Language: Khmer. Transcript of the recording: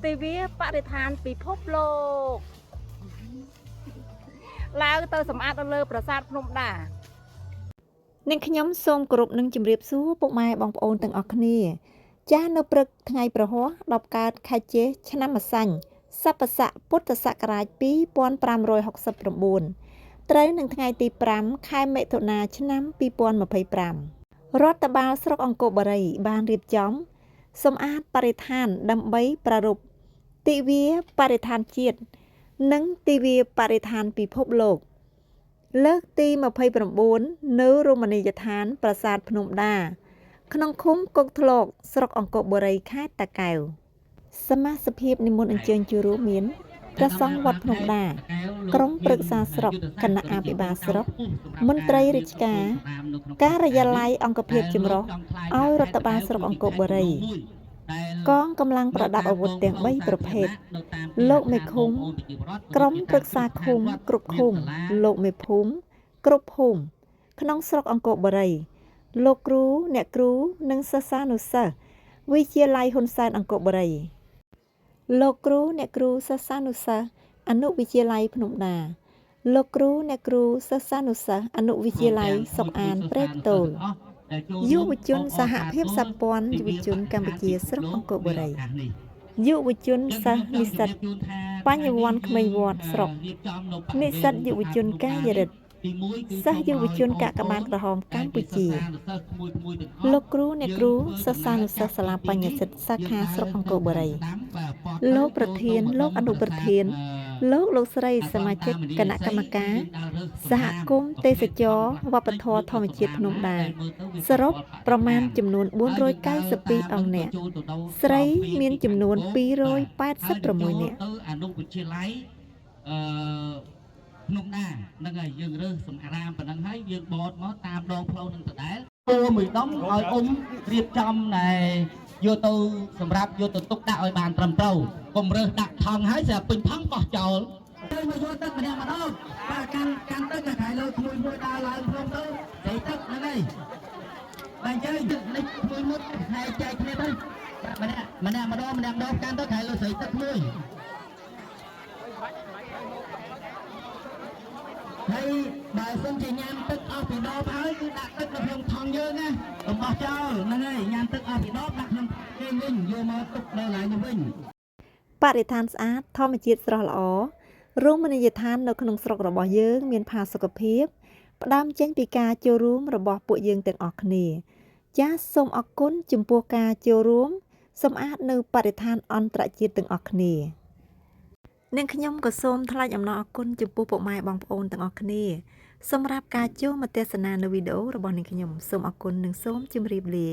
ទីវាបរិស្ថានពិភពលោកឡើងទៅសម្អាតលើប្រាសាទភ្នំដានាងខ្ញុំសូមគោរពនឹងជម្រាបសួរពុកម៉ែបងប្អូនទាំងអស់គ្នាចាស់នៅព្រឹកថ្ងៃប្រហោះ10កើតខែចេសឆ្នាំម្សាញ់ស័ព្ទស័កពុទ្ធសករាជ2569ត្រូវនឹងថ្ងៃទី5ខែមិថុនាឆ្នាំ2025រដ្ឋបាលស្រុកអង្គរបូរីបានរៀបចំសម្អាតបរិស្ថានដើម្បីប្រារព្ធទិវាបរិស្ថានជាតិនិងទិវាបរិស្ថានពិភពលោកលើកទី29នៅរមណីយដ្ឋានប្រាសាទភ្នំដាក្នុងឃុំកុកធ្លកស្រុកអង្គរបូរីខេត្តតាកែវសមាជិកនិមន្តអញ្ជើញចូលរួមមានព្រះសង្ឃវត្តភ្នំដាក្រុមប្រឹក្សាស្រុកគណៈអភិបាលស្រុកមន្ត្រីរាជការការិយាល័យអង្គភាពចម្រុះឲ្យរដ្ឋបាលស្រុកអង្គរបូរីកងកម្លាំងប្រដាប់អាវុធទាំង3ប្រភេទលោកមេឃុំក្រុមប្រឹក្សាឃុំគ្រប់ឃុំលោកមេភូមិគ្រប់ភូមិក្នុងស្រុកអង្គរបូរីលោកគ្រូអ្នកគ្រូនិងសិស្សានុសិស្សវិទ្យាល័យហ៊ុនសែនអង្គរបូរីលោកគ្រូអ្នកគ្រូសិស្សានុសិស្សអនុវិទ្យាល័យភ្នំដាលោកគ្រូអ្នកគ្រូសិស្សានុសិស្សអនុវិទ្យាល័យសុកអានព្រែកតូលយុវជនសហភាពសម្ព័ន្ធយុវជនកម្ពុជាស្រុកអង្គរបូរីយុវជនសិស្សនិស្សិតបញ្ញវន្តក្មេងវត្តស្រុកនិស្សិតយុវជនកាយរិទ្ធសិស្សយុវជនកាកបាទក្រហមកម្ពុជាលោកគ្រូអ្នកគ្រូសិស្សានុសិស្សសាលាបញ្ញសិទ្ធិសាខាស្រុកអង្គរបូរីលោកប្រធានលោកអនុប្រធានលោកស្រីសមាជិកគណៈកម្មការសហគមន៍ទេសចរវប្បធម៌ធម្មជាតិភ្នំដាសរុបប្រមាណចំនួន492អង្គអ្នកស្រីមានចំនួន286នាក់អនុវិទ្យាល័យភ្នំដាហ្នឹងហើយយើងរើសសម្អារាមប៉ុណ្ណឹងហើយយើងបត់មកតាមដងផ្លូវនឹងដដែលមួយដុំឲ្យរៀបចំណែយកទៅសម្រាប់យកទៅទុកដាក់ឲ្យបានត្រឹមត្រូវកុំរើសដាក់ថង់ហើយស្រាប់ពេញថង់បោះចោលទៅមកយកទឹកម្នាក់ម្ដងបាទកាន់ទៅតែខែលើមួយដើរឡើងភ្នំទៅស្រីទឹកហ្នឹងហើយបាទយើងនេះមួយហែចែកគ្នាទៅម្នាក់ម្ដងកាន់ទៅខែលើស្រីទឹកមួយហើយបើសិនជាញ៉ាំទឹកអស់ពីដបហើយគឺដាក់ទឹកនៅក្នុងថង់យើងណាកុំបោះចោលហ្នឹងហើយញ៉ាំទឹកអស់ពីដបដាក់ក្នុងគេវិញយកមកទុកនៅឡើងទៅវិញបរិស្ថានស្អាតធម្មជាតិស្រស់ល្អរមណីយដ្ឋាននៅក្នុងស្រុករបស់យើងមានផាសុកភាពផ្ដើមចេញពីការចូលរួមរបស់ពួកយើងទាំងអស់គ្នាចាសសូមអរគុណចំពោះការចូលរួមសម្អាតនៅបរិស្ថានអន្តរជាតិទាំងអស់គ្នានាងខ្ញុំក៏សូមថ្លែងអំណរអគុណចំពោះពុកម៉ែបងប្អូនទាំងអស់គ្នាសម្រាប់ការចូលមកទស្សនានៅវីដេអូរបស់នាងខ្ញុំសូមអរគុណនិងសូមជម្រាបលា